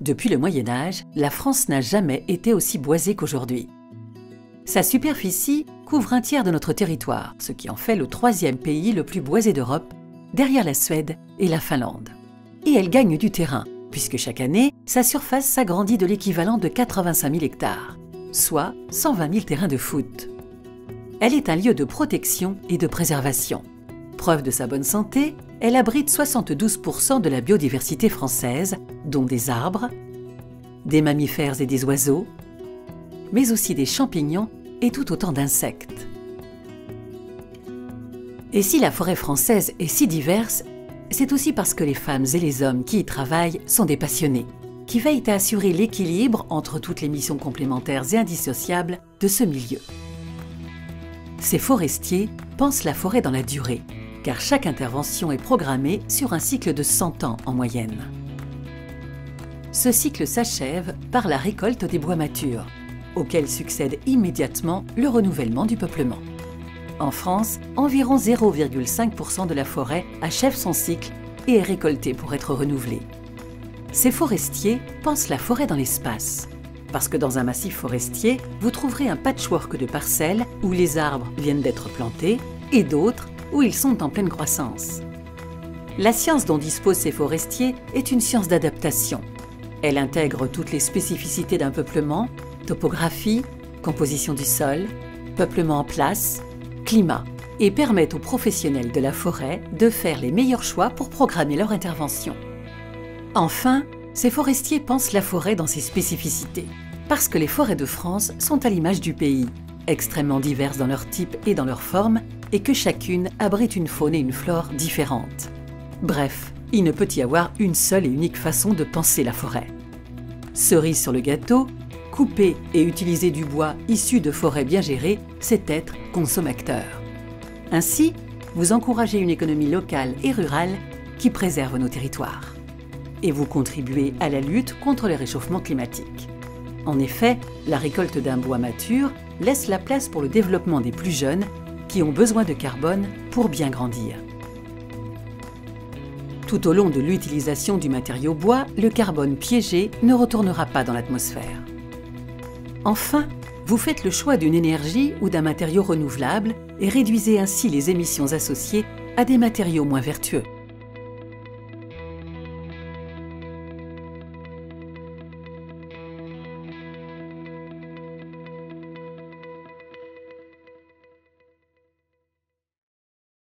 Depuis le Moyen Âge, la France n'a jamais été aussi boisée qu'aujourd'hui. Sa superficie couvre un tiers de notre territoire, ce qui en fait le troisième pays le plus boisé d'Europe, derrière la Suède et la Finlande. Et elle gagne du terrain, puisque chaque année, sa surface s'agrandit de l'équivalent de 85 000 hectares, soit 120 000 terrains de foot. Elle est un lieu de protection et de préservation. Preuve de sa bonne santé, elle abrite 72% de la biodiversité française, dont des arbres, des mammifères et des oiseaux, mais aussi des champignons et tout autant d'insectes. Et si la forêt française est si diverse, c'est aussi parce que les femmes et les hommes qui y travaillent sont des passionnés, qui veillent à assurer l'équilibre entre toutes les missions complémentaires et indissociables de ce milieu. Ces forestiers pensent la forêt dans la durée, car chaque intervention est programmée sur un cycle de 100 ans en moyenne. Ce cycle s'achève par la récolte des bois matures, auquel succède immédiatement le renouvellement du peuplement. En France, environ 0,5% de la forêt achève son cycle et est récoltée pour être renouvelée. Ces forestiers pensent la forêt dans l'espace, parce que dans un massif forestier, vous trouverez un patchwork de parcelles où les arbres viennent d'être plantés et d'autres où ils sont en pleine croissance. La science dont disposent ces forestiers est une science d'adaptation. Elle intègre toutes les spécificités d'un peuplement, topographie, composition du sol, peuplement en place, climat, et permet aux professionnels de la forêt de faire les meilleurs choix pour programmer leur intervention. Enfin, ces forestiers pensent la forêt dans ses spécificités, parce que les forêts de France sont à l'image du pays, extrêmement diverses dans leur type et dans leur forme, et que chacune abrite une faune et une flore différentes. Bref, il ne peut y avoir une seule et unique façon de penser la forêt. Cerise sur le gâteau, couper et utiliser du bois issu de forêts bien gérées, c'est être consommateur. Ainsi, vous encouragez une économie locale et rurale qui préserve nos territoires. Et vous contribuez à la lutte contre le réchauffement climatique. En effet, la récolte d'un bois mature laisse la place pour le développement des plus jeunes qui ont besoin de carbone pour bien grandir. Tout au long de l'utilisation du matériau bois, le carbone piégé ne retournera pas dans l'atmosphère. Enfin, vous faites le choix d'une énergie ou d'un matériau renouvelable et réduisez ainsi les émissions associées à des matériaux moins vertueux.